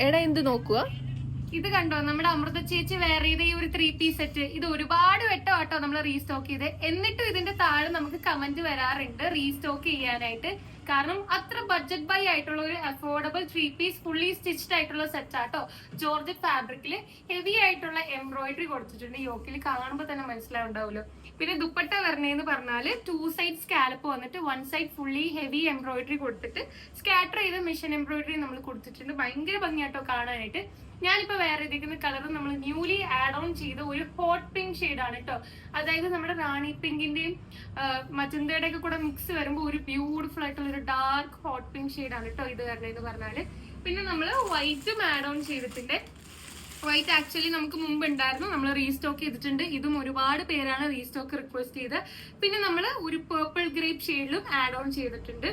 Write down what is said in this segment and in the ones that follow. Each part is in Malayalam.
എടാ എന്ത് നോക്കുക? ഇത് കണ്ടോ, നമ്മുടെ അമൃത ചേച്ചി വെയർ ചെയ്ത ഈ ഒരു 3 പീസ് സെറ്റ്. ഇത് ഒരുപാട് വെട്ടോ ആട്ടോ നമ്മൾ റീസ്റ്റോക്ക് ചെയ്ത്. എന്നിട്ടും ഇതിന്റെ താഴെ നമുക്ക് കമന്റ് വരാറുണ്ട് റീസ്റ്റോക്ക് ചെയ്യാനായിട്ട്. കാരണം അത്ര ബഡ്ജറ്റ് ബൈ ആയിട്ടുള്ള ഒരു അഫോർഡബിൾ 3 പീസ് ഫുള്ളി സ്റ്റിച്ച്ഡ് ആയിട്ടുള്ള സെറ്റ് ആട്ടോ. ജോർജറ്റ് ഫാബ്രിക്കില് ഹെവി ആയിട്ടുള്ള എംബ്രോയിഡറി കൊടുത്തിട്ടുണ്ട്. യോക്കിൽ കാണുമ്പോൾ തന്നെ മനസ്സിലാവുണ്ടാവുമല്ലോ. പിന്നെ ദുപ്പട്ട വരണേന്ന് പറഞ്ഞാല് 2 സൈഡ് സ്കാലപ്പ് വന്നിട്ട് 1 സൈഡ് ഫുള്ളി ഹെവി എംബ്രോയിഡറി കൊടുത്തിട്ട് സ്കാറ്റർ ചെയ്ത മിഷൻ എംബ്രോയിഡറി നമ്മൾ കൊടുത്തിട്ടുണ്ട്. ഭയങ്കര ഭംഗിയാട്ടോ കാണാനായിട്ട്. ഞാനിപ്പോ വേറെ ചെയ്തിരിക്കുന്ന കളർ നമ്മൾ ന്യൂലി ആഡ് ഓൺ ചെയ്ത ഒരു ഹോട്ട് പിങ്ക് ഷെയ്ഡാണ് കേട്ടോ. അതായത് നമ്മുടെ റാണി പിങ്കിന്റെയും മജന്തയുടെ ഒക്കെ കൂടെ മിക്സ് വരുമ്പോൾ ഒരു ബ്യൂട്ടിഫുൾ ആയിട്ടുള്ള ഒരു ഡാർക്ക് ഹോട്ട് പിങ്ക് ഷെയ്ഡാണ് കേട്ടോ ഇത് വരണേന്ന് പറഞ്ഞാല്. പിന്നെ നമ്മൾ വൈറ്റും ആഡ് ഓൺ ചെയ്തിട്ടുണ്ട്. വൈറ്റ് ആക്ച്വലി നമുക്ക് മുമ്പ് ഉണ്ടായിരുന്നു, നമ്മൾ റീസ്റ്റോക്ക് ചെയ്തിട്ടുണ്ട്. ഇതും ഒരുപാട് പേരാണ് റീസ്റ്റോക്ക് റിക്വസ്റ്റ് ചെയ്ത്. പിന്നെ നമ്മൾ ഒരു പേർപ്പിൾ ഗ്രേപ്പ് ഷെയ്ഡിലും ആഡ് ഓൺ ചെയ്തിട്ടുണ്ട്.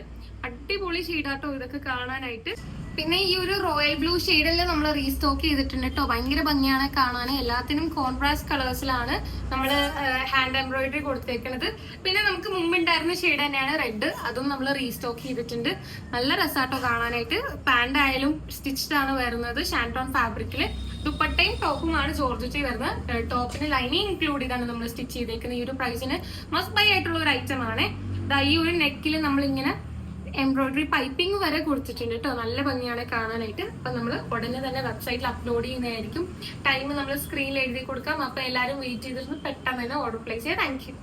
അടിപൊളി ഷെയ്ഡാട്ടോ ഇതൊക്കെ കാണാനായിട്ട്. പിന്നെ ഈ ഒരു റോയൽ ബ്ലൂ ഷെയ്ഡിൽ നമ്മൾ റീസ്റ്റോക്ക് ചെയ്തിട്ടുണ്ട് കേട്ടോ. ഭയങ്കര ഭംഗിയാണ് കാണാൻ. എല്ലാത്തിനും കോൺട്രാസ്റ്റ് കളേഴ്സിലാണ് നമ്മൾ ഹാൻഡ് എംബ്രോയിഡറി കൊടുത്തേക്കുന്നത്. പിന്നെ നമുക്ക് മുമ്പ് ഉണ്ടായിരുന്ന ഷെയ്ഡ് തന്നെയാണ് റെഡ്, അതും നമ്മൾ റീസ്റ്റോക്ക് ചെയ്തിട്ടുണ്ട്. നല്ല രസാട്ടോ കാണാനായിട്ട്. പാന്റ് ആയാലും സ്റ്റിച്ച്ഡ് ആണ് വരുന്നത് ഷാൻടോൺ ഫാബ്രിക്കില്. ദുപ്പട്ടയും ടോപ്പുമാണ് ജോർജറ്റ് വരുന്നത്. ടോപ്പിന് ലൈനിങ് ഇൻക്ലൂഡ് ചെയ്താണ് നമ്മൾ സ്റ്റിച്ച് ചെയ്തേക്കുന്നത്. ഈ ഒരു പ്രൈസിന് മസ്റ്റ് ബൈ ആയിട്ടുള്ള ഒരു ഐറ്റം ആണ്. ഈ ഒരു നെക്കിൽ നമ്മളിങ്ങനെ എംബ്രോയിഡറി പൈപ്പിംഗ് വരെ കൊടുത്തിട്ടുണ്ട് കേട്ടോ. നല്ല ഭംഗിയാണ് കാണാനായിട്ട്. അപ്പൊ നമ്മൾ ഉടനെ തന്നെ വെബ്സൈറ്റിൽ അപ്ലോഡ് ചെയ്യുന്നതായിരിക്കും. ടൈം നമ്മൾ സ്ക്രീനിൽ എഴുതി കൊടുക്കാം. അപ്പൊ എല്ലാവരും വെയിറ്റ് ചെയ്തിരുന്ന് പെട്ടെന്ന് തന്നെ ഓർഡർ പ്ലേസ് ചെയ്യാം. Thank you.